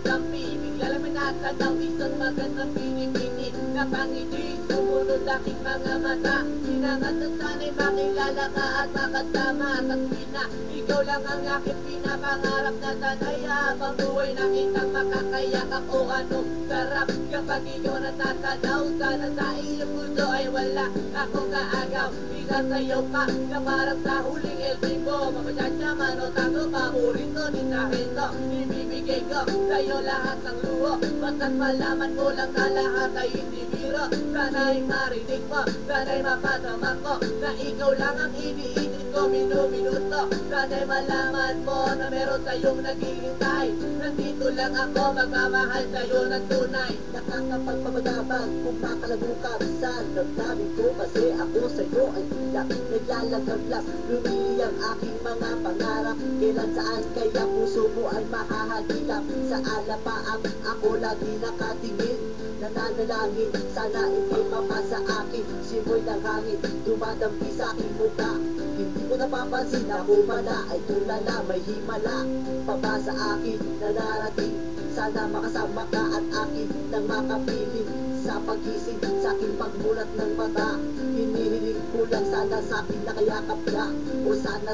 dampi. Bigla lang may natanaw, isang magandang pinipini na pangiti, sumunod aking mga mata. Sinangat na sana'y makilala ka at makasama. Tatuloy na, ikaw lang ang aking pinapangarap na sanay habang buhay na kitang makakayakap. O anong sarap kapag ikaw natatanaw. Sana sa iyong puso ay wala akong kaagaw. Isasayaw ka na parang sa huling LB mo. Mapasasya man o tango, paborito ni Sargento. Ibibigay ko sa'yo lahat ng luho, basta't malaman mo lang na lahat ay hindi biro. Sana'y marinig mo, sana'y mapasama ko na ikaw lang ang iniisip ko minuminuto. Sana'y malaman mo na meron tayong naghihintay. Nandito lang ako, magmamahal sa'yo ng tunay. Nakakapagpapagabang kung makalagukap sa damdamin ko, kasi ako sa'yo ay tiyak. Naglalagablas, lumili ang aking mga pangarap. Kailan saan kaya puso mo ay mahahagilap. Sa alapaang ako lagi nakatingin, nananalangin sana hindi mapasa akin. Simoy ng hangin, dumadampi sa aking mukha. Hindi ko napapansin ako pala ay tulala, may himala paba sa akin na narating. Sana makasama ka at akin nang makapiling sa pagising, sa aking pagmulat ng mata. Hinihiling ko lang sana sa akin nakayakap ka. O sana,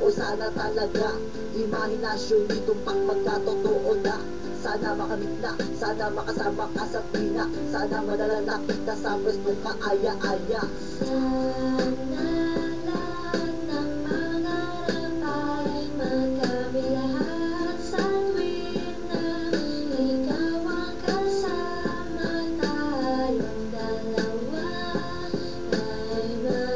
o sana talaga. Imahinasyon nitong pag magkatotoo na. Sana makamit na, sana makasama ka sa pina. Sana madala na kita sa pwestong kaaya-aya. Sana lahat ng pangarap ay magkabilahan sa tuwing na ikaw ang kasama. Tayong dalawa ay masaya.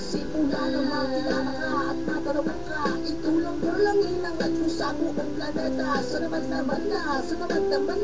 Simula nang makilala ka at matarawan ka, ikaw lang burlangin ang atyo sa buong planeta. Sa naman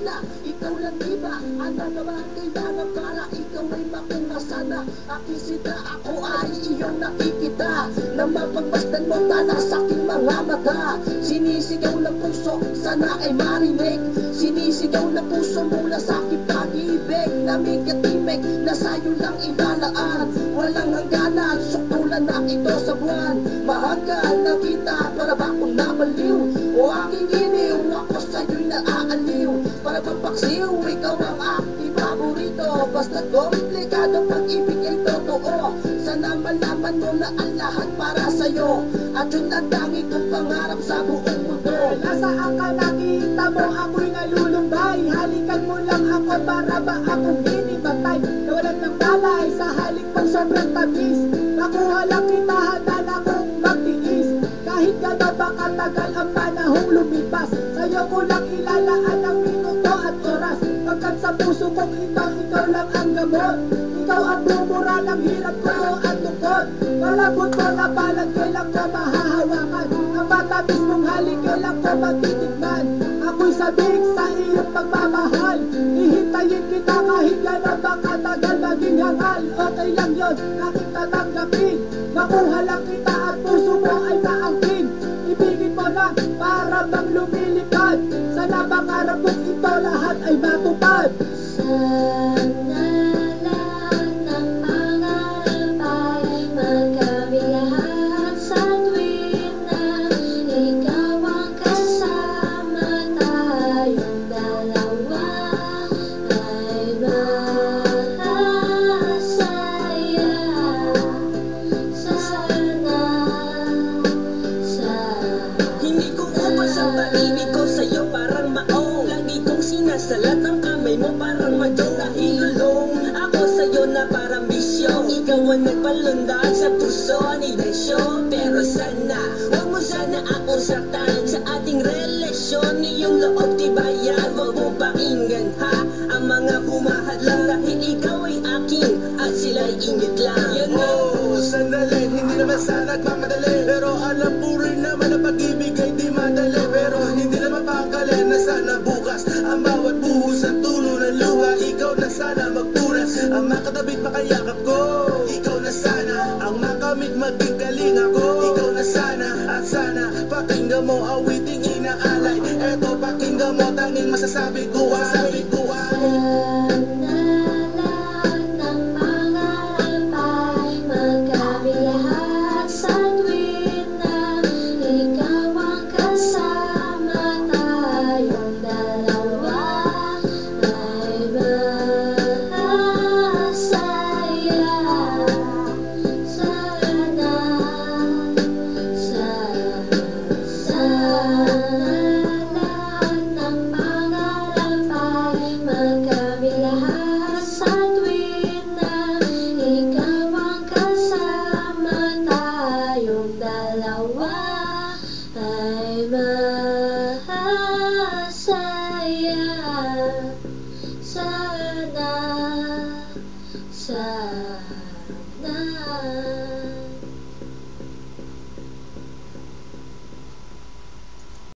na, ikaw lang diba? Ano naman kailangan para ikaw ay makuha sana? Aking sita, ako ay iyong nakikita, na mapagmasdan mo tala sa aking mga mata. Sinisigaw ng puso, sana ay marinig. Sinisigaw ng puso mula sa aking pag-ibig. Namig-timig na sa'yo lang inalaan. Walang hangganan, suktulan na ito sa buwan. Mahanggan na kita, para ba akong nabaliw? O aking iniw, ako sa'yo'y naaaliw. Para bang paksiw, ikaw ang aking paborito. Basta komplikado pag-ibig ay totoo. Sana malaman mo na ang lahat para sa'yo, at yun ang tangi kong pangarap sa buong mundo. Nasaan ka nakita mo ako'y nalulumbay? Halikan mo lang ako para ba akong hinimatay? Nawalan ng balay sa halik pang sobrang tamis. Nakuha lang kita, handa na akong magtiis. Kahit gano'n ba katagal ang panahong lumipas, sa'yo ko lang ilalaan ang minuto at oras. Pagkat sa puso kong ito, ikaw lang ang gamot. Ikaw ang bumura ng hirap ko at lungkot. Malabot ko na palag, kailan ko mahahawakan. Ang matamis mong halik, kailan ko matitigman. Ako'y sabik sa iyong pagmamahal. Hihintayin kita kahit gano'n ba katagal maging hangal. Okay lang yun, aking tatanggapin. Makuha lang kita at puso mo ay maangkin. Ibigin mo na para bang lumilipad. Sana pangarap kong ito lahat ay matupad. Sana lahat ng pangarap ay magkabilahan sa tuwing na ikaw ang kasama. Tayong dalawa ay masaya. Hindi ko ubas ang pag-ibig ko sa'yo, parang maong. Lagi kong sinasalat ang kamay mo, parang madong nahilulong. Ako sa'yo na parang bisyo, ikaw ang nagpalundag sa puso ni Desyo. Pero sana, huwag mo sana akong saktan sa ating relasyon. Iyong loob tibayan, huwag mo pakinggan ha ang mga humahadlang. Dahil ikaw ay akin at sila'y ingit lang. Yan na. Sandali, hindi naman sana nagmamadali, pero alam po rin naman na pag-ibig ay di madali. Pero hindi naman pangkalin na sana bukas ang bawat buhos ng tulo ng luha. Ikaw na sana magpunas, ang makatabit makayakap ko. Ikaw na sana ang makamit maging kalinga ko. Ikaw na sana at sana pakinggan mo awiting inaalay. Eto pakinggan mo, tanging masasabi